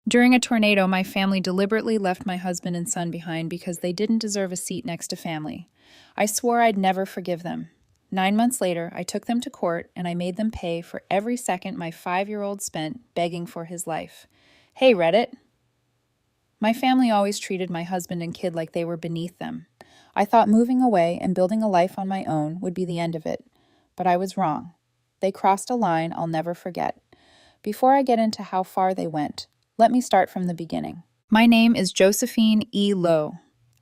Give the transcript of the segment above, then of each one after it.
During a tornado, my family deliberately left my husband and son behind because they didn't deserve a seat next to family. I swore I'd never forgive them. 9 months later, I took them to court and I made them pay for every second my 5-year-old spent begging for his life. Hey, Reddit. My family always treated my husband and kid like they were beneath them. I thought moving away and building a life on my own would be the end of it. But I was wrong. They crossed a line I'll never forget. Before I get into how far they went, let me start from the beginning. My name is Josephine E. Lowe.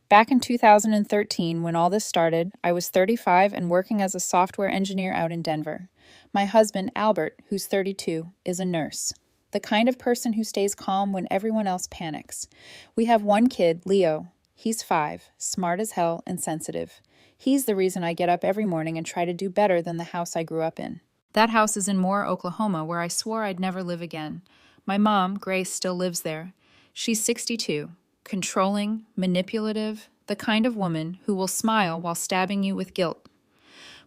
Back in 2013, when all this started, I was 35 and working as a software engineer out in Denver. My husband, Albert, who's 32, is a nurse. The kind of person who stays calm when everyone else panics. We have one kid, Leo. He's 5, smart as hell and sensitive. He's the reason I get up every morning and try to do better than the house I grew up in. That house is in Moore, Oklahoma, where I swore I'd never live again. My mom, Grace, still lives there. She's 62, controlling, manipulative, the kind of woman who will smile while stabbing you with guilt.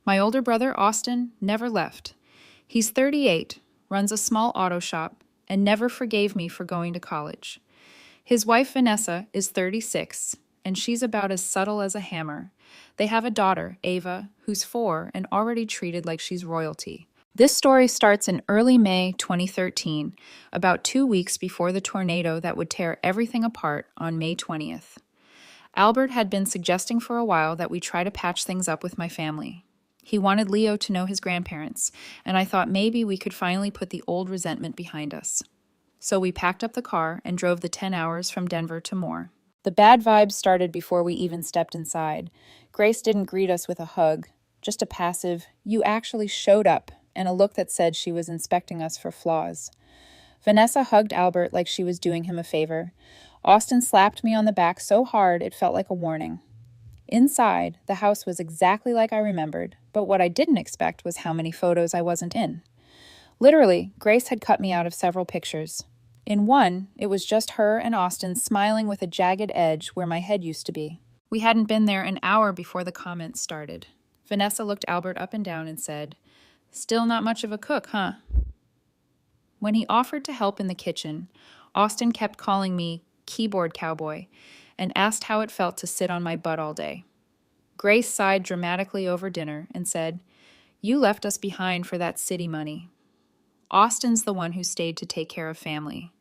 My older brother, Austin, never left. He's 38, runs a small auto shop, and never forgave me for going to college. His wife, Vanessa, is 36, and she's about as subtle as a hammer. They have a daughter, Ava, who's 4 and already treated like she's royalty. This story starts in early May 2013, about 2 weeks before the tornado that would tear everything apart on May 20th. Albert had been suggesting for a while that we try to patch things up with my family. He wanted Leo to know his grandparents, and I thought maybe we could finally put the old resentment behind us. So we packed up the car and drove the 10 hours from Denver to Moore. The bad vibes started before we even stepped inside. Grace didn't greet us with a hug, just a passive, "You actually showed up," and a look that said she was inspecting us for flaws. Vanessa hugged Albert like she was doing him a favor. Austin slapped me on the back so hard it felt like a warning. Inside, the house was exactly like I remembered, but what I didn't expect was how many photos I wasn't in. Literally, Grace had cut me out of several pictures. In one, it was just her and Austin smiling with a jagged edge where my head used to be. We hadn't been there an hour before the comments started. Vanessa looked Albert up and down and said, "Still not much of a cook, huh?" When he offered to help in the kitchen, Austin kept calling me keyboard cowboy and asked how it felt to sit on my butt all day. Grace sighed dramatically over dinner and said, "You left us behind for that city money." Austin's the one who stayed to take care of family.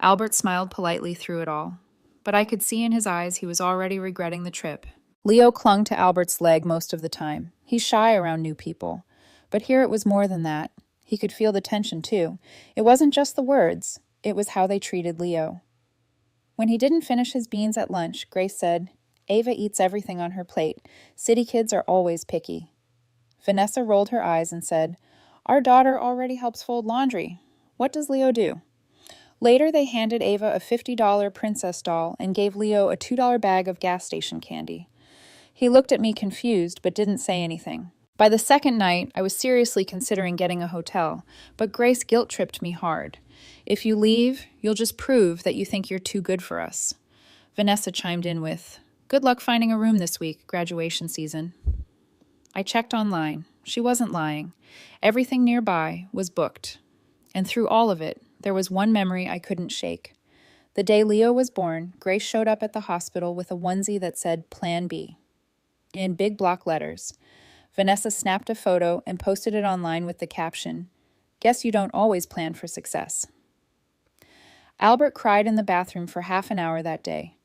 Albert smiled politely through it all, but I could see in his eyes he was already regretting the trip. Leo clung to Albert's leg most of the time. He's shy around new people. But here it was more than that. He could feel the tension, too. It wasn't just the words. It was how they treated Leo. When he didn't finish his beans at lunch, Grace said, "Ava eats everything on her plate. City kids are always picky." Vanessa rolled her eyes and said, "Our daughter already helps fold laundry. What does Leo do?" Later, they handed Ava a $50 princess doll and gave Leo a $2 bag of gas station candy. He looked at me confused, but didn't say anything. By the second night, I was seriously considering getting a hotel, but Grace guilt-tripped me hard. "If you leave, you'll just prove that you think you're too good for us." Vanessa chimed in with, "Good luck finding a room this week, graduation season." I checked online. She wasn't lying. Everything nearby was booked. And through all of it, there was one memory I couldn't shake. The day Leo was born, Grace showed up at the hospital with a onesie that said Plan B in big block letters. Vanessa snapped a photo and posted it online with the caption, "Guess you don't always plan for success." Albert cried in the bathroom for half an hour that day.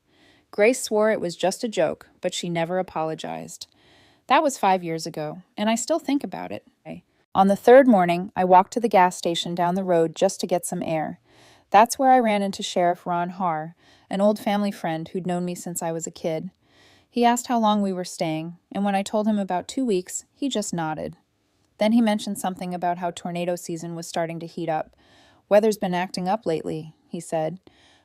Grace swore it was just a joke, but she never apologized. That was 5 years ago, and I still think about it. On the third morning, I walked to the gas station down the road just to get some air. That's where I ran into Sheriff Ron Haar, an old family friend who'd known me since I was a kid. He asked how long we were staying, and when I told him about 2 weeks, he just nodded. Then he mentioned something about how tornado season was starting to heat up. "Weather's been acting up lately," he said,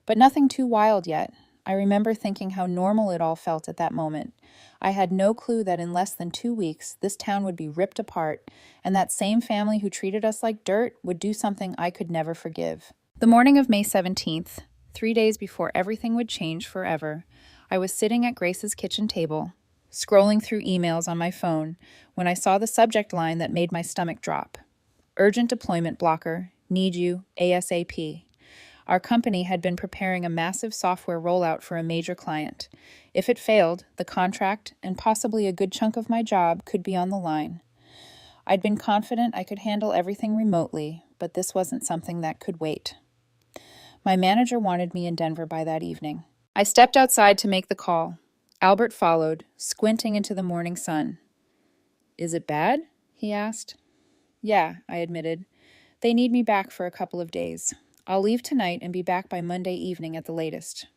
"but nothing too wild yet." I remember thinking how normal it all felt at that moment. I had no clue that in less than 2 weeks, this town would be ripped apart, and that same family who treated us like dirt would do something I could never forgive. The morning of May 17th, 3 days before everything would change forever, I was sitting at Grace's kitchen table, scrolling through emails on my phone, when I saw the subject line that made my stomach drop. "Urgent deployment blocker. Need you. ASAP." Our company had been preparing a massive software rollout for a major client. If it failed, the contract and possibly a good chunk of my job could be on the line. I'd been confident I could handle everything remotely, but this wasn't something that could wait. My manager wanted me in Denver by that evening. I stepped outside to make the call. Albert followed, squinting into the morning sun. "Is it bad?" he asked. "Yeah," I admitted. "They need me back for a couple of days. I'll leave tonight and be back by Monday evening at the latest."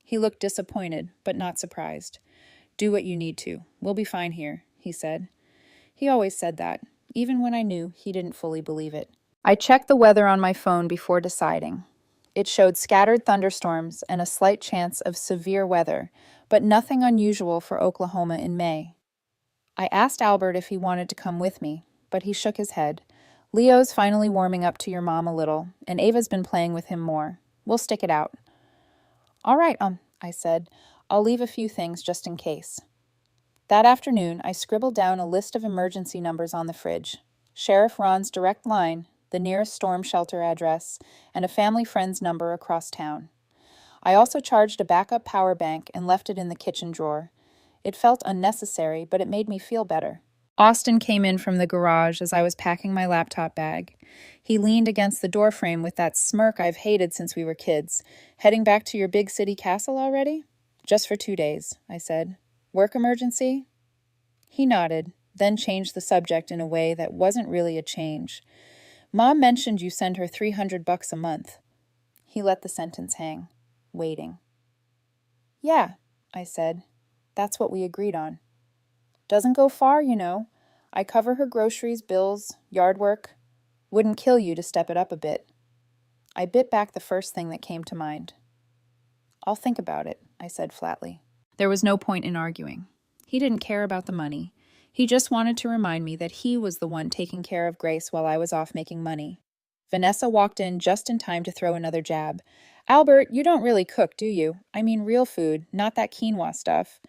He looked disappointed, but not surprised. "Do what you need to. We'll be fine here," he said. He always said that, even when I knew he didn't fully believe it. I checked the weather on my phone before deciding. It showed scattered thunderstorms and a slight chance of severe weather, but nothing unusual for Oklahoma in May. I asked Albert if he wanted to come with me, but he shook his head. "Leo's finally warming up to your mom a little, and Ava's been playing with him more. We'll stick it out." "All right, I said. "I'll leave a few things just in case." That afternoon, I scribbled down a list of emergency numbers on the fridge. Sheriff Ron's direct line, the nearest storm shelter address, and a family friend's number across town. I also charged a backup power bank and left it in the kitchen drawer. It felt unnecessary, but it made me feel better. Austin came in from the garage as I was packing my laptop bag. He leaned against the doorframe with that smirk I've hated since we were kids. "Heading back to your big city castle already?" "Just for 2 days," I said. "Work emergency?" He nodded, then changed the subject in a way that wasn't really a change. "Mom mentioned you send her $300 a month." He let the sentence hang, waiting. "Yeah," I said. "That's what we agreed on." "Doesn't go far, you know. I cover her groceries, bills, yard work. Wouldn't kill you to step it up a bit." I bit back the first thing that came to mind. "I'll think about it," I said flatly. There was no point in arguing. He didn't care about the money. He just wanted to remind me that he was the one taking care of Grace while I was off making money. Vanessa walked in just in time to throw another jab. "Albert, you don't really cook, do you? I mean real food, not that quinoa stuff."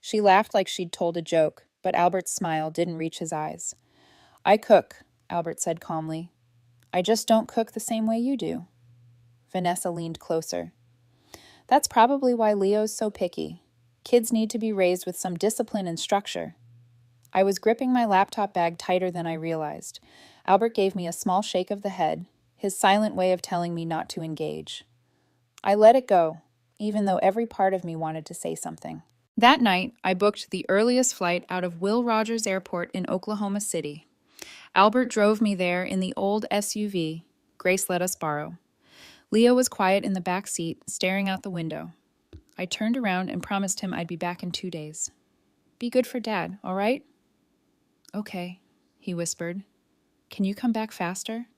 She laughed like she'd told a joke, but Albert's smile didn't reach his eyes. "I cook," Albert said calmly. "I just don't cook the same way you do." Vanessa leaned closer. "That's probably why Leo's so picky. Kids need to be raised with some discipline and structure." I was gripping my laptop bag tighter than I realized. Albert gave me a small shake of the head, his silent way of telling me not to engage. I let it go, even though every part of me wanted to say something. That night, I booked the earliest flight out of Will Rogers Airport in Oklahoma City. Albert drove me there in the old SUV Grace let us borrow. Leo was quiet in the back seat, staring out the window. I turned around and promised him I'd be back in 2 days. "Be good for Dad, all right?" "Okay," he whispered. "Can you come back faster?"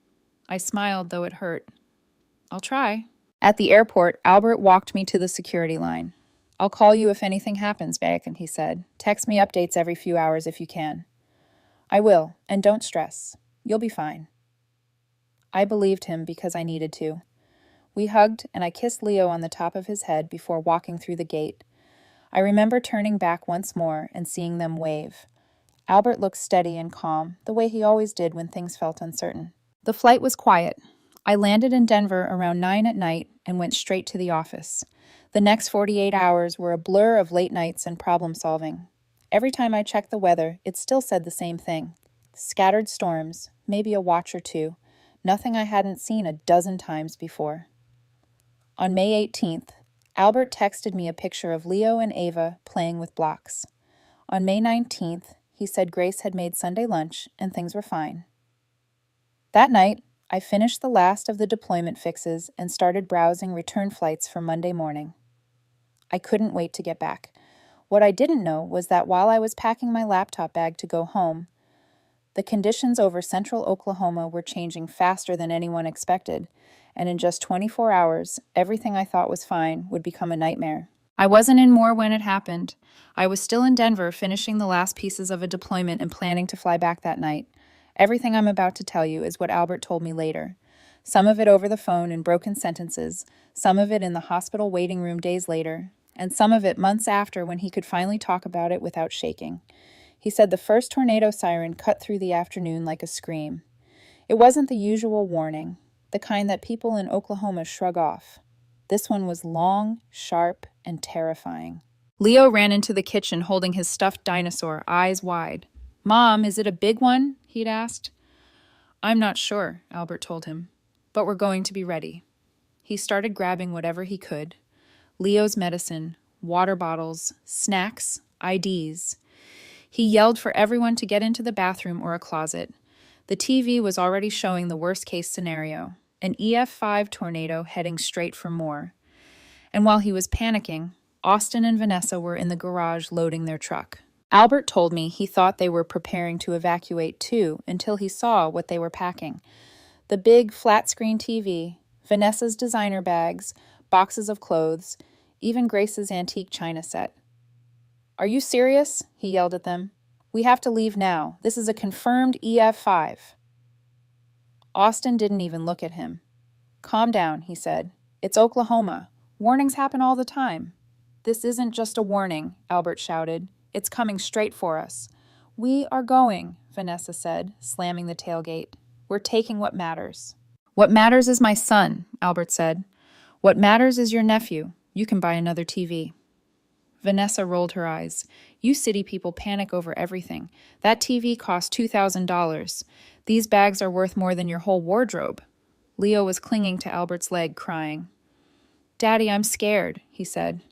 I smiled, though it hurt. "I'll try." At the airport, Albert walked me to the security line. "I'll call you if anything happens, Bacon," he said. "Text me updates every few hours if you can." "I will, and don't stress. You'll be fine." I believed him because I needed to. We hugged, and I kissed Leo on the top of his head before walking through the gate. I remember turning back once more and seeing them wave. Albert looked steady and calm, the way he always did when things felt uncertain. The flight was quiet. I landed in Denver around 9 at night and went straight to the office. The next 48 hours were a blur of late nights and problem solving. Every time I checked the weather, it still said the same thing. Scattered storms, maybe a watch or two, nothing I hadn't seen a dozen times before. On May 18th, Albert texted me a picture of Leo and Ava playing with blocks. On May 19th, he said Grace had made Sunday lunch and things were fine. That night, I finished the last of the deployment fixes and started browsing return flights for Monday morning. I couldn't wait to get back. What I didn't know was that while I was packing my laptop bag to go home, the conditions over central Oklahoma were changing faster than anyone expected, and in just 24 hours, everything I thought was fine would become a nightmare. I wasn't in Moore when it happened. I was still in Denver finishing the last pieces of a deployment and planning to fly back that night. Everything I'm about to tell you is what Albert told me later. Some of it over the phone in broken sentences, some of it in the hospital waiting room days later, and some of it months after when he could finally talk about it without shaking. He said the first tornado siren cut through the afternoon like a scream. It wasn't the usual warning. the kind that people in Oklahoma shrug off. This one was long, sharp, and terrifying. Leo ran into the kitchen holding his stuffed dinosaur, eyes wide. "Mom, is it a big one?" he'd asked. "I'm not sure," Albert told him, "but we're going to be ready." He started grabbing whatever he could. Leo's medicine, water bottles, snacks, IDs. He yelled for everyone to get into the bathroom or a closet. The TV was already showing the worst-case scenario, an EF5 tornado heading straight for more. And while he was panicking, Austin and Vanessa were in the garage loading their truck. Albert told me he thought they were preparing to evacuate too until he saw what they were packing. The big flat-screen TV, Vanessa's designer bags, boxes of clothes, even Grace's antique china set. "Are you serious?" he yelled at them. "We have to leave now. This is a confirmed EF5. Austin didn't even look at him. "Calm down," he said. "It's Oklahoma. Warnings happen all the time." "This isn't just a warning," Albert shouted. "It's coming straight for us." "We are going," Vanessa said, slamming the tailgate. "We're taking what matters." "What matters is my son," Albert said. "What matters is your nephew. You can buy another TV." Vanessa rolled her eyes. "You city people panic over everything. That TV cost $2,000. These bags are worth more than your whole wardrobe." Leo was clinging to Albert's leg, crying. "Daddy, I'm scared," he said.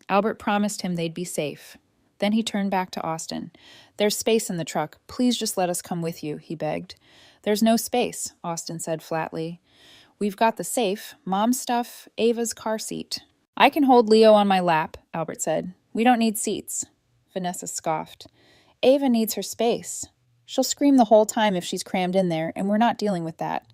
Albert promised him they'd be safe. Then he turned back to Austin. "There's space in the truck. Please just let us come with you," he begged. "There's no space," Austin said flatly. "We've got the safe, Mom's stuff, Ava's car seat." "I can hold Leo on my lap," Albert said. "We don't need seats." Vanessa scoffed. "Ava needs her space. She'll scream the whole time if she's crammed in there, and we're not dealing with that."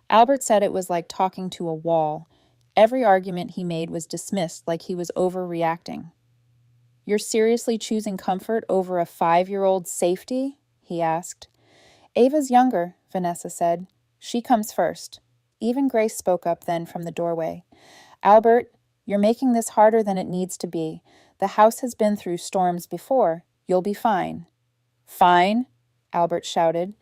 Albert said it was like talking to a wall. Every argument he made was dismissed like he was overreacting. "You're seriously choosing comfort over a 5-year-old's safety?" he asked. "Ava's younger," Vanessa said. "She comes first." Even Grace spoke up then from the doorway. "Albert, you're making this harder than it needs to be. The house has been through storms before. You'll be fine." "Fine?" Albert shouted.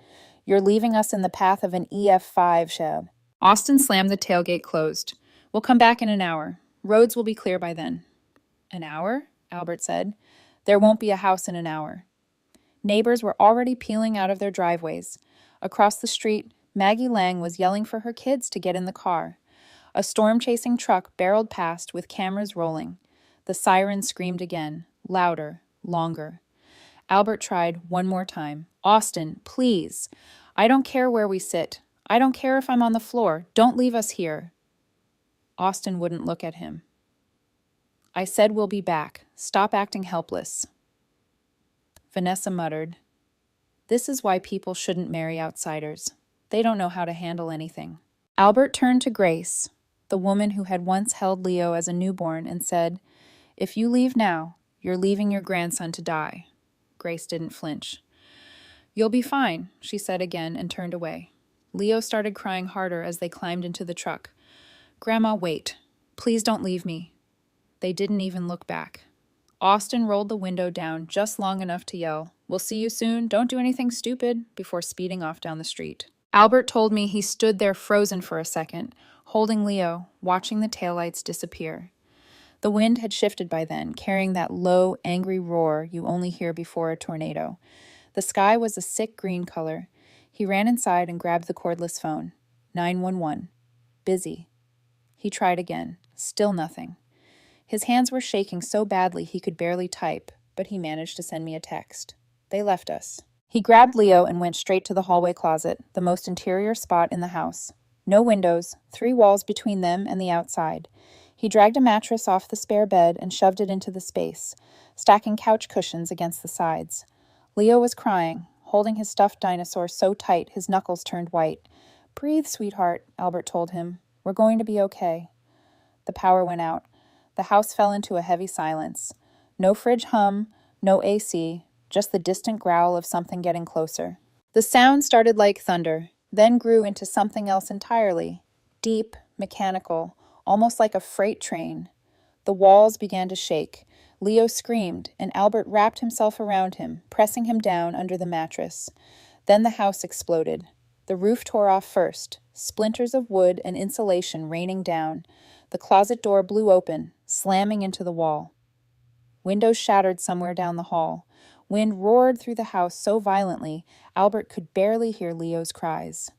"You're leaving us in the path of an EF5 shell." Austin slammed the tailgate closed. "We'll come back in an hour. Roads will be clear by then." "An hour?" Albert said. "There won't be a house in an hour." Neighbors were already peeling out of their driveways. Across the street, Maggie Lang was yelling for her kids to get in the car. A storm-chasing truck barreled past with cameras rolling. The siren screamed again, louder, longer. Albert tried one more time. "Austin, please. I don't care where we sit. I don't care if I'm on the floor. Don't leave us here." Austin wouldn't look at him. "I said we'll be back. Stop acting helpless." Vanessa muttered, "This is why people shouldn't marry outsiders. They don't know how to handle anything." Albert turned to Grace, the woman who had once held Leo as a newborn, and said, "If you leave now, you're leaving your grandson to die." Grace didn't flinch. "You'll be fine," she said again and turned away. Leo started crying harder as they climbed into the truck. "Grandma, wait. Please don't leave me." They didn't even look back. Austin rolled the window down just long enough to yell, "We'll see you soon. Don't do anything stupid," before speeding off down the street. Albert told me he stood there frozen for a second, holding Leo, watching the taillights disappear. The wind had shifted by then, carrying that low, angry roar you only hear before a tornado. The sky was a sick green color. He ran inside and grabbed the cordless phone. 911. Busy. He tried again. Still nothing. His hands were shaking so badly he could barely type, but he managed to send me a text. They left us. He grabbed Leo and went straight to the hallway closet, the most interior spot in the house. No windows, 3 walls between them and the outside. He dragged a mattress off the spare bed and shoved it into the space, stacking couch cushions against the sides. Leo was crying, holding his stuffed dinosaur so tight his knuckles turned white. "Breathe, sweetheart," Albert told him. "We're going to be okay." The power went out. The house fell into a heavy silence. No fridge hum, no AC, just the distant growl of something getting closer. The sound started like thunder, then grew into something else entirely. Deep, mechanical, almost like a freight train. The walls began to shake. Leo screamed, and Albert wrapped himself around him, pressing him down under the mattress. Then the house exploded. The roof tore off first, splinters of wood and insulation raining down. The closet door blew open, slamming into the wall. Windows shattered somewhere down the hall. Wind roared through the house so violently, Albert could barely hear Leo's cries.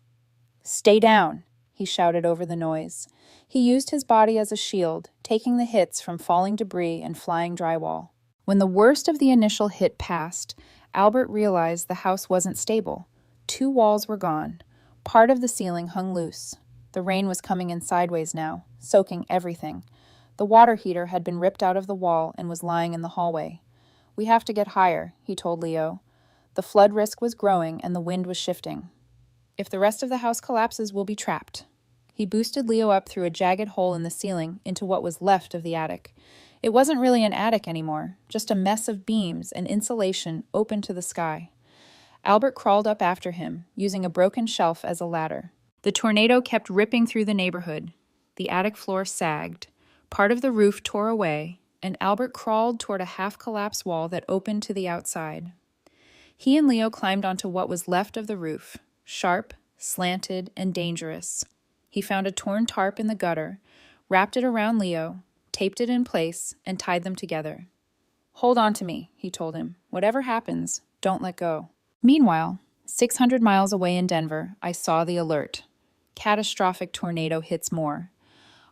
"Stay down," he shouted over the noise. He used his body as a shield, taking the hits from falling debris and flying drywall. When the worst of the initial hit passed, Albert realized the house wasn't stable. 2 walls were gone. Part of the ceiling hung loose. The rain was coming in sideways now, soaking everything. The water heater had been ripped out of the wall and was lying in the hallway. "We have to get higher," he told Leo. The flood risk was growing and the wind was shifting. "If the rest of the house collapses, we'll be trapped." He boosted Leo up through a jagged hole in the ceiling into what was left of the attic. It wasn't really an attic anymore, just a mess of beams and insulation open to the sky. Albert crawled up after him, using a broken shelf as a ladder. The tornado kept ripping through the neighborhood. The attic floor sagged. Part of the roof tore away, and Albert crawled toward a half-collapsed wall that opened to the outside. He and Leo climbed onto what was left of the roof, sharp, slanted, and dangerous. He found a torn tarp in the gutter, wrapped it around Leo, taped it in place, and tied them together. "Hold on to me," he told him. "Whatever happens, don't let go." Meanwhile, 600 miles away in Denver, I saw the alert. Catastrophic tornado hits more.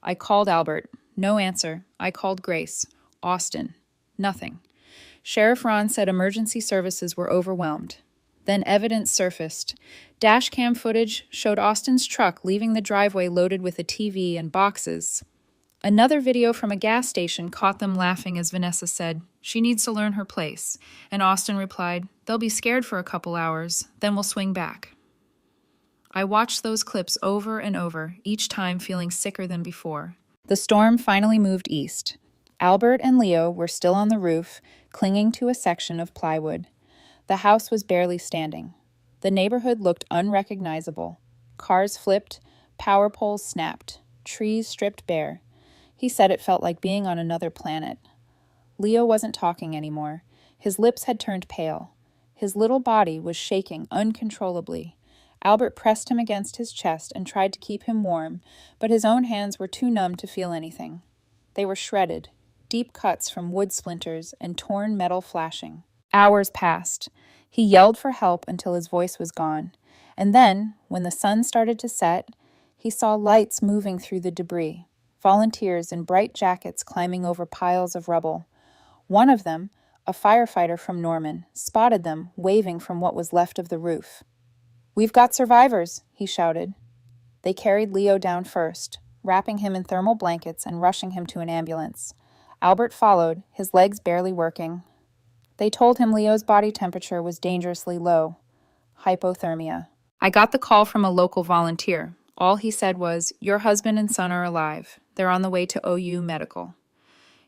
I called Albert. No answer. I called Grace. Austin. Nothing. Sheriff Ron said emergency services were overwhelmed. Then evidence surfaced. Dashcam footage showed Austin's truck leaving the driveway loaded with a TV and boxes. Another video from a gas station caught them laughing as Vanessa said, "She needs to learn her place." And Austin replied, "They'll be scared for a couple hours, then we'll swing back." I watched those clips over and over, each time feeling sicker than before. The storm finally moved east. Albert and Leo were still on the roof, clinging to a section of plywood. The house was barely standing. The neighborhood looked unrecognizable. Cars flipped, power poles snapped, trees stripped bare. He said it felt like being on another planet. Leo wasn't talking anymore. His lips had turned pale. His little body was shaking uncontrollably. Albert pressed him against his chest and tried to keep him warm, but his own hands were too numb to feel anything. They were shredded, deep cuts from wood splinters and torn metal flashing. Hours passed. He yelled for help until his voice was gone. And then, when the sun started to set, he saw lights moving through the debris. Volunteers in bright jackets climbing over piles of rubble. One of them, a firefighter from Norman, spotted them waving from what was left of the roof. "We've got survivors," he shouted. They carried Leo down first, wrapping him in thermal blankets and rushing him to an ambulance. Albert followed, his legs barely working. They told him Leo's body temperature was dangerously low. Hypothermia. I got the call from a local volunteer. All he said was, "Your husband and son are alive. They're on the way to OU Medical."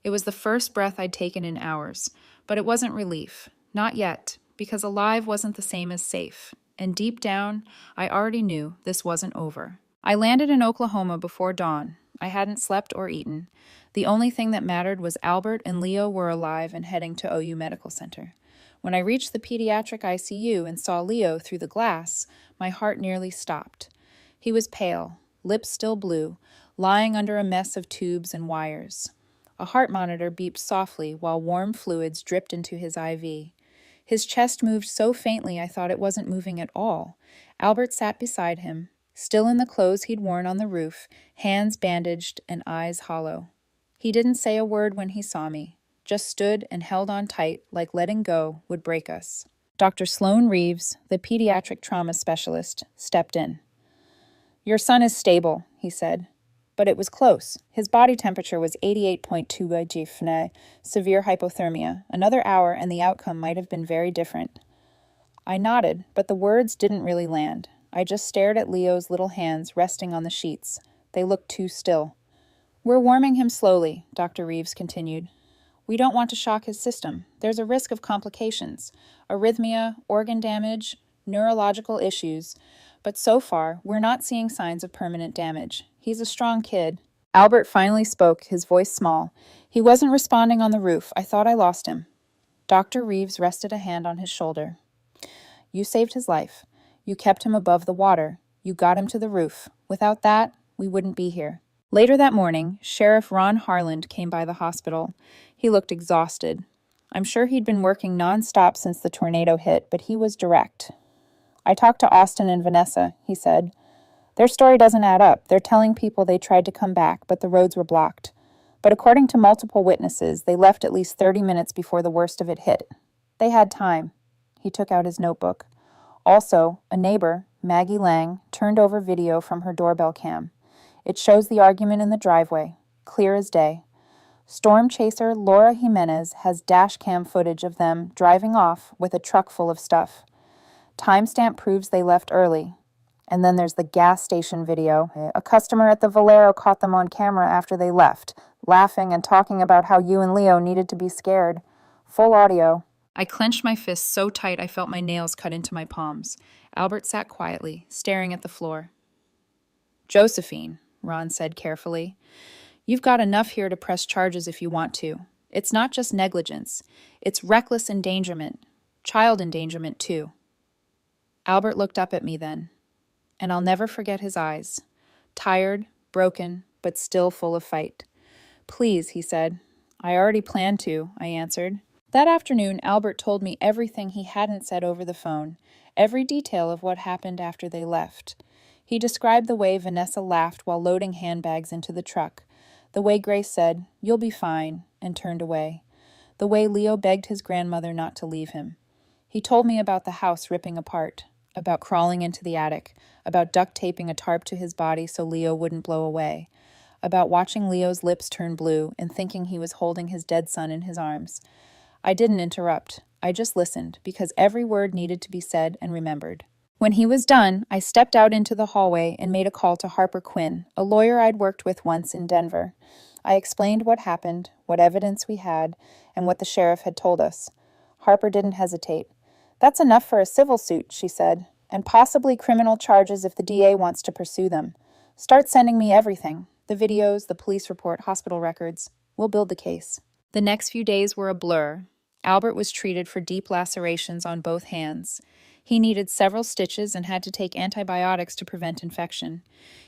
It was the first breath I'd taken in hours, but it wasn't relief. Not yet, because alive wasn't the same as safe. And deep down, I already knew this wasn't over. I landed in Oklahoma before dawn. I hadn't slept or eaten. The only thing that mattered was Albert and Leo were alive and heading to OU Medical Center. When I reached the pediatric ICU and saw Leo through the glass, my heart nearly stopped. He was pale, lips still blue, lying under a mess of tubes and wires. A heart monitor beeped softly while warm fluids dripped into his IV. His chest moved so faintly I thought it wasn't moving at all. Albert sat beside him, still in the clothes he'd worn on the roof, hands bandaged and eyes hollow. He didn't say a word when he saw me, just stood and held on tight like letting go would break us. Dr. Sloan Reeves, the pediatric trauma specialist, stepped in. "Your son is stable," he said. But it was close. His body temperature was 88.2 Gfne, severe hypothermia. Another hour and the outcome might have been very different. I nodded, but the words didn't really land. I just stared at Leo's little hands resting on the sheets. They looked too still. "We're warming him slowly," Dr. Reeves continued. "We don't want to shock his system. There's a risk of complications, arrhythmia, organ damage, neurological issues. But so far, we're not seeing signs of permanent damage. He's a strong kid." Albert finally spoke, his voice small. "He wasn't responding on the roof. I thought I lost him." Dr. Reeves rested a hand on his shoulder. "You saved his life. You kept him above the water. You got him to the roof. Without that, we wouldn't be here. Later that morning, Sheriff Ron Harland came by the hospital. He looked exhausted. I'm sure he'd been working nonstop since the tornado hit, but he was direct. I talked to Austin and Vanessa, he said. Their story doesn't add up. They're telling people they tried to come back, but the roads were blocked. But according to multiple witnesses, they left at least 30 minutes before the worst of it hit. They had time. He took out his notebook. Also, a neighbor, Maggie Lang, turned over video from her doorbell cam. It shows the argument in the driveway, clear as day. Storm chaser Laura Jimenez has dash cam footage of them driving off with a truck full of stuff. Timestamp proves they left early. And then there's the gas station video. A customer at the Valero caught them on camera after they left, laughing and talking about how you and Leo needed to be scared. Full audio. I clenched my fists so tight I felt my nails cut into my palms. Albert sat quietly, staring at the floor. Josephine, Ron said carefully, you've got enough here to press charges if you want to. It's not just negligence. It's reckless endangerment. Child endangerment, too. Albert looked up at me then, and I'll never forget his eyes. Tired, broken, but still full of fight. Please, he said. I already planned to, I answered. That afternoon, Albert told me everything he hadn't said over the phone, every detail of what happened after they left. He described the way Vanessa laughed while loading handbags into the truck, the way Grace said, "You'll be fine," and turned away, the way Leo begged his grandmother not to leave him. He told me about the house ripping apart, about crawling into the attic, about duct taping a tarp to his body so Leo wouldn't blow away, about watching Leo's lips turn blue and thinking he was holding his dead son in his arms. I didn't interrupt. I just listened, because every word needed to be said and remembered. When he was done, I stepped out into the hallway and made a call to Harper Quinn, a lawyer I'd worked with once in Denver. I explained what happened, what evidence we had, and what the sheriff had told us. Harper didn't hesitate. That's enough for a civil suit, she said, and possibly criminal charges if the DA wants to pursue them. Start sending me everything, the videos, the police report, hospital records. We'll build the case. The next few days were a blur. Albert was treated for deep lacerations on both hands. He needed several stitches and had to take antibiotics to prevent infection.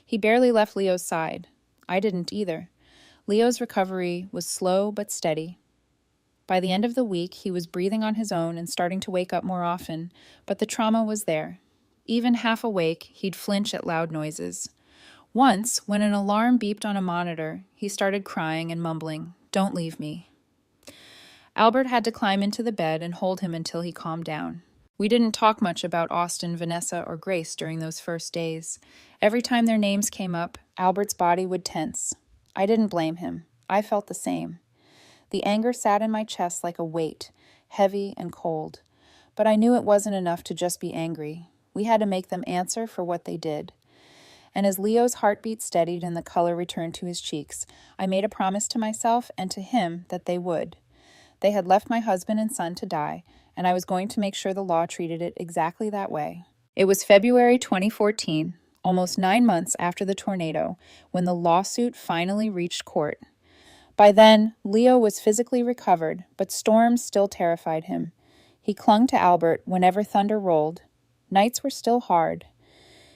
He barely left Leo's side. I didn't either. Leo's recovery was slow but steady. By the end of the week, he was breathing on his own and starting to wake up more often, but the trauma was there. Even half awake, he'd flinch at loud noises. Once, when an alarm beeped on a monitor, he started crying and mumbling, "Don't leave me." Albert had to climb into the bed and hold him until he calmed down. We didn't talk much about Austin, Vanessa, or Grace during those first days. Every time their names came up, Albert's body would tense. I didn't blame him. I felt the same. The anger sat in my chest like a weight, heavy and cold. But I knew it wasn't enough to just be angry. We had to make them answer for what they did. And as Leo's heartbeat steadied and the color returned to his cheeks, I made a promise to myself and to him that they would. They had left my husband and son to die, and I was going to make sure the law treated it exactly that way. It was February 2014, almost 9 months after the tornado, when the lawsuit finally reached court. By then, Leo was physically recovered, but storms still terrified him. He clung to Albert whenever thunder rolled. Nights were still hard.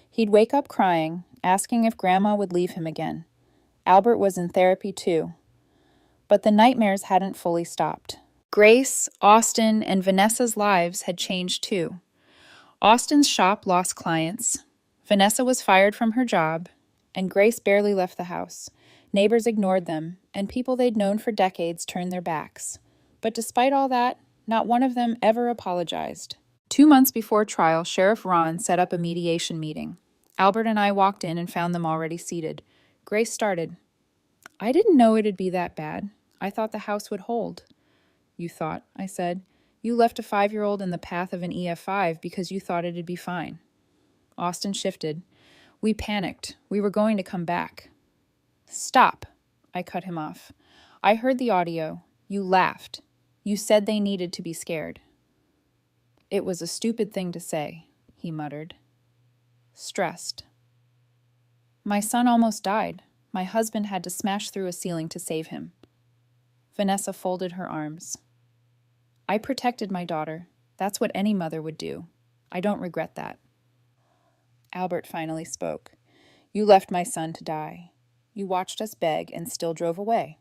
He'd wake up crying, asking if Grandma would leave him again. Albert was in therapy too. But the nightmares hadn't fully stopped. Grace, Austin, and Vanessa's lives had changed too. Austin's shop lost clients. Vanessa was fired from her job, and Grace barely left the house. Neighbors ignored them, and people they'd known for decades turned their backs. But despite all that, not one of them ever apologized. 2 months before trial, Sheriff Ron set up a mediation meeting. Albert and I walked in and found them already seated. Grace started. "I didn't know it'd be that bad. I thought the house would hold." "You thought," I said. "You left a 5-year-old in the path of an EF5 because you thought it'd be fine." Austin shifted. "We panicked. We were going to come back." "Stop," I cut him off. "I heard the audio. You laughed. You said they needed to be scared." "It was a stupid thing to say," he muttered. Stressed. "My son almost died. My husband had to smash through a ceiling to save him." Vanessa folded her arms. "I protected my daughter. That's what any mother would do. I don't regret that." Albert finally spoke. You left my son to die. You watched us beg and still drove away.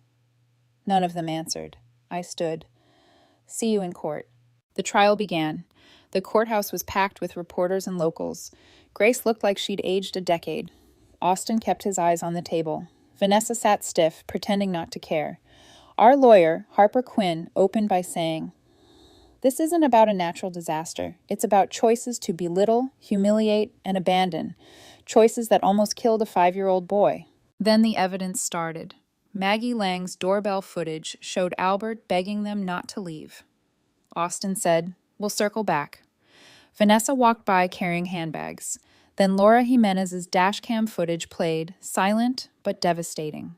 None of them answered. I stood. See you in court. The trial began. The courthouse was packed with reporters and locals. Grace looked like she'd aged a decade. Austin kept his eyes on the table. Vanessa sat stiff, pretending not to care. Our lawyer, Harper Quinn, opened by saying, "This isn't about a natural disaster. It's about choices to belittle, humiliate, and abandon. Choices that almost killed a 5-year-old boy." Then the evidence started. Maggie Lang's doorbell footage showed Albert begging them not to leave. Austin said, "We'll circle back." Vanessa walked by carrying handbags. Then Laura Jimenez's dashcam footage played, silent but devastating.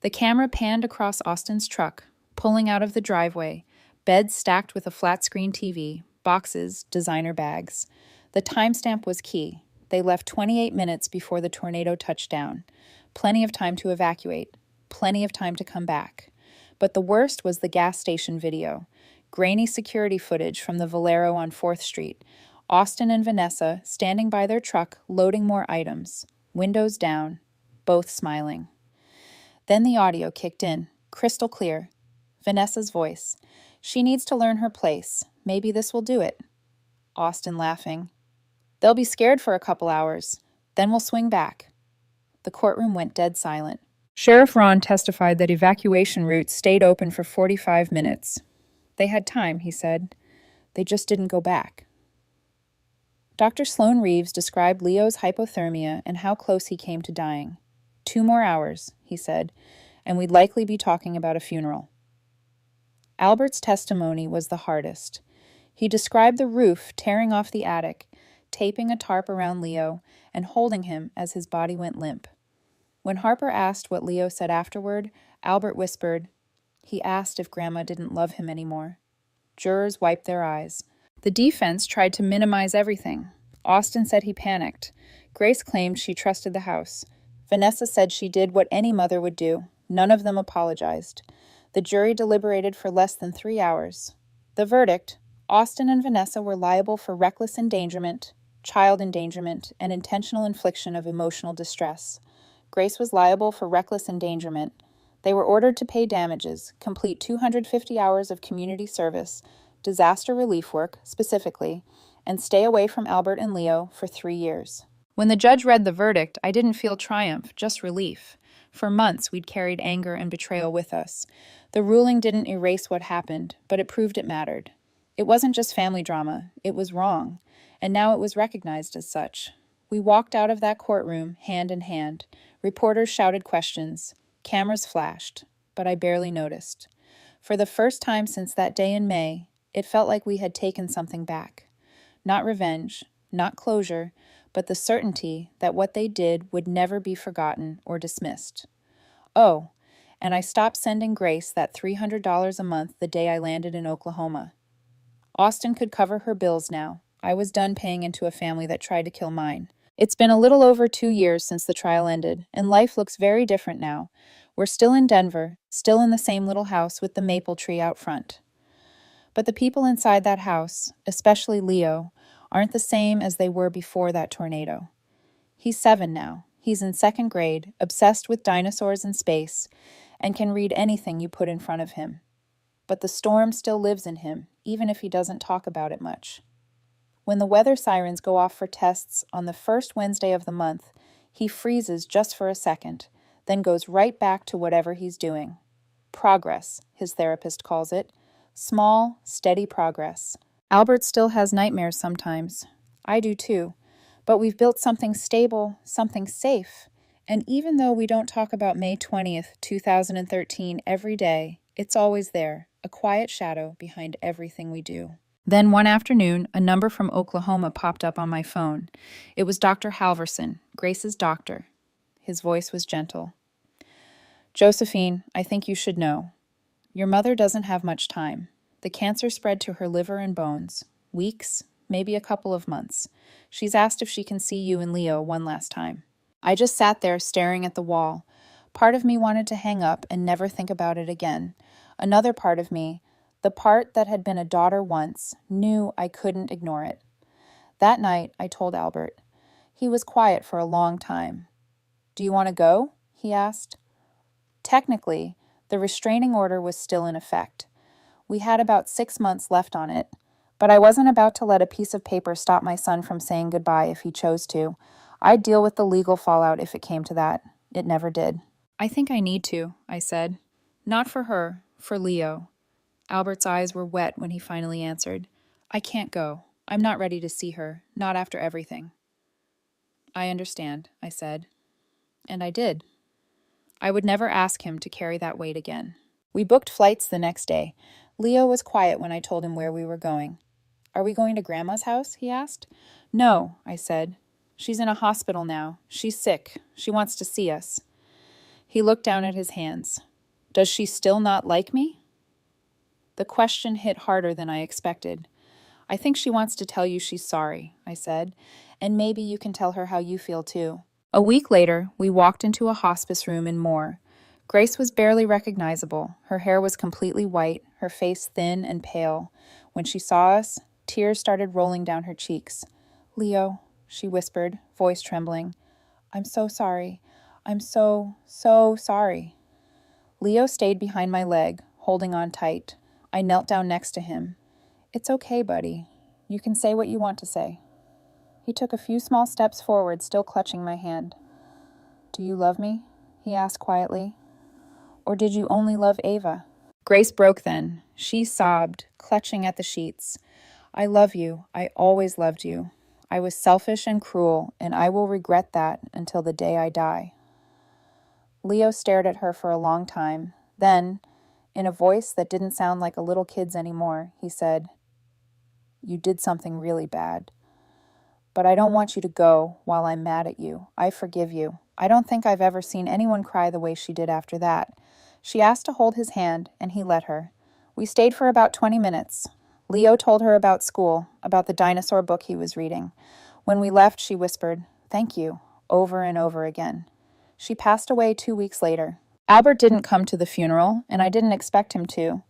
The camera panned across Austin's truck, pulling out of the driveway, beds stacked with a flat-screen TV, boxes, designer bags. The timestamp was key. They left 28 minutes before the tornado touched down. Plenty of time to evacuate. Plenty of time to come back. But the worst was the gas station video. Grainy security footage from the Valero on 4th Street. Austin and Vanessa standing by their truck, loading more items. Windows down, both smiling. Then the audio kicked in, crystal clear. Vanessa's voice. "She needs to learn her place. Maybe this will do it." Austin laughing. "They'll be scared for a couple hours. Then we'll swing back." The courtroom went dead silent. Sheriff Ron testified that evacuation routes stayed open for 45 minutes. They had time, he said. They just didn't go back. Dr. Sloan Reeves described Leo's hypothermia and how close he came to dying. 2 more hours, he said, and we'd likely be talking about a funeral. Albert's testimony was the hardest. He described the roof tearing off the attic, taping a tarp around Leo, and holding him as his body went limp. When Harper asked what Leo said afterward, Albert whispered, "He asked if Grandma didn't love him anymore." Jurors wiped their eyes. The defense tried to minimize everything. Austin said he panicked. Grace claimed she trusted the house. Vanessa said she did what any mother would do. None of them apologized. The jury deliberated for less than 3 hours. The verdict: Austin and Vanessa were liable for reckless endangerment, child endangerment, and intentional infliction of emotional distress. Grace was liable for reckless endangerment. They were ordered to pay damages, complete 250 hours of community service, disaster relief work, specifically, and stay away from Albert and Leo for 3 years. When the judge read the verdict, I didn't feel triumph, just relief. For months, we'd carried anger and betrayal with us. The ruling didn't erase what happened, but it proved it mattered. It wasn't just family drama, it was wrong, and now it was recognized as such. We walked out of that courtroom, hand in hand. Reporters shouted questions. Cameras flashed, but I barely noticed. For the first time since that day in May, it felt like we had taken something back. Not revenge, not closure, but the certainty that what they did would never be forgotten or dismissed. Oh, and I stopped sending Grace that $300 a month the day I landed in Oklahoma. Austin could cover her bills now. I was done paying into a family that tried to kill mine. It's been a little over 2 years since the trial ended, and life looks very different now. We're still in Denver, still in the same little house with the maple tree out front. But the people inside that house, especially Leo, aren't the same as they were before that tornado. He's 7 now. He's in 2nd grade, obsessed with dinosaurs and space, and can read anything you put in front of him. But the storm still lives in him, even if he doesn't talk about it much. When the weather sirens go off for tests on the first Wednesday of the month, he freezes just for a second, then goes right back to whatever he's doing. Progress, his therapist calls it. Small, steady progress. Albert still has nightmares sometimes. I do too. But we've built something stable, something safe. And even though we don't talk about May 20th, 2013 every day, it's always there, a quiet shadow behind everything we do. Then one afternoon, a number from Oklahoma popped up on my phone. It was Dr. Halverson, Grace's doctor. His voice was gentle. "Josephine, I think you should know. Your mother doesn't have much time. The cancer spread to her liver and bones. Weeks, maybe a couple of months. She's asked if she can see you and Leo one last time." I just sat there staring at the wall. Part of me wanted to hang up and never think about it again. Another part of me, the part that had been a daughter once, knew I couldn't ignore it. That night, I told Albert. He was quiet for a long time. Do you want to go? He asked. Technically, the restraining order was still in effect. We had about 6 months left on it, but I wasn't about to let a piece of paper stop my son from saying goodbye if he chose to. I'd deal with the legal fallout if it came to that. It never did. I think I need to, I said. Not for her, for Leo. Albert's eyes were wet when he finally answered. I can't go. I'm not ready to see her, not after everything. I understand, I said. And I did. I would never ask him to carry that weight again. We booked flights the next day. Leo was quiet when I told him where we were going. Are we going to Grandma's house? He asked. No, I said. She's in a hospital now. She's sick. She wants to see us. He looked down at his hands. Does she still not like me? The question hit harder than I expected. I think she wants to tell you she's sorry, I said, and maybe you can tell her how you feel too. A week later, we walked into a hospice room in Moore. Grace was barely recognizable. Her hair was completely white, her face thin and pale. When she saw us, tears started rolling down her cheeks. Leo, she whispered, voice trembling. I'm so sorry. I'm so sorry. Leo stayed behind my leg, holding on tight. I knelt down next to him. It's okay, buddy. You can say what you want to say. He took a few small steps forward, still clutching my hand. Do you love me? He asked quietly. Or did you only love Ava? Grace broke then. She sobbed, clutching at the sheets. I love you. I always loved you. I was selfish and cruel, and I will regret that until the day I die. Leo stared at her for a long time. Then, in a voice that didn't sound like a little kid's anymore, he said, You did something really bad. But I don't want you to go while I'm mad at you. I forgive you. I don't think I've ever seen anyone cry the way she did after that. She asked to hold his hand, and he let her. We stayed for about 20 minutes. Leo told her about school, about the dinosaur book he was reading. When we left, she whispered, Thank you, over and over again. She passed away 2 weeks later. Albert didn't come to the funeral, and I didn't expect him to.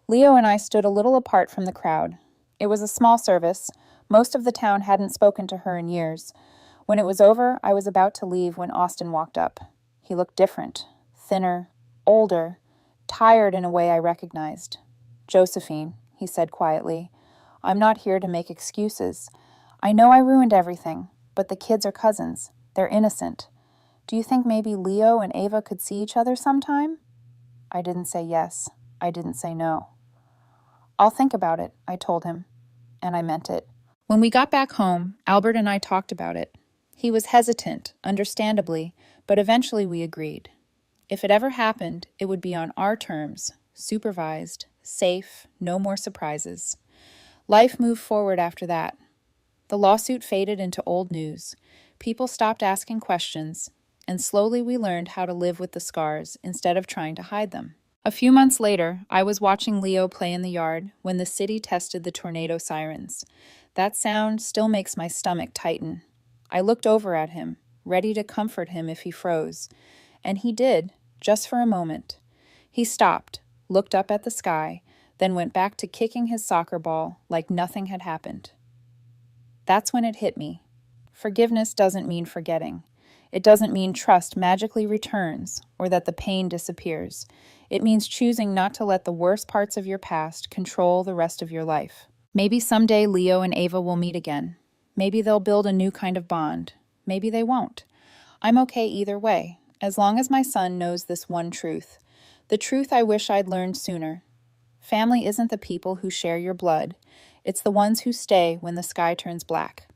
Leo and I stood a little apart from the crowd. It was a small service. Most of the town hadn't spoken to her in years. When it was over, I was about to leave when Austin walked up. He looked different, thinner, older, tired in a way I recognized. Josephine, he said quietly, I'm not here to make excuses. I know I ruined everything, but the kids are cousins. They're innocent. Do you think maybe Leo and Ava could see each other sometime? I didn't say yes. I didn't say no. I'll think about it, I told him, and I meant it. When we got back home, Albert and I talked about it. He was hesitant, understandably, but eventually we agreed. If it ever happened, it would be on our terms, supervised, safe, no more surprises. Life moved forward after that. The lawsuit faded into old news. People stopped asking questions, and slowly we learned how to live with the scars instead of trying to hide them. A few months later, I was watching Leo play in the yard when the city tested the tornado sirens. That sound still makes my stomach tighten. I looked over at him, ready to comfort him if he froze. And he did, just for a moment. He stopped, looked up at the sky, then went back to kicking his soccer ball like nothing had happened. That's when it hit me. Forgiveness doesn't mean forgetting. It doesn't mean trust magically returns or that the pain disappears. It means choosing not to let the worst parts of your past control the rest of your life. Maybe someday Leo and Ava will meet again. Maybe they'll build a new kind of bond. Maybe they won't. I'm okay either way, as long as my son knows this one truth. The truth I wish I'd learned sooner. Family isn't the people who share your blood. It's the ones who stay when the sky turns black.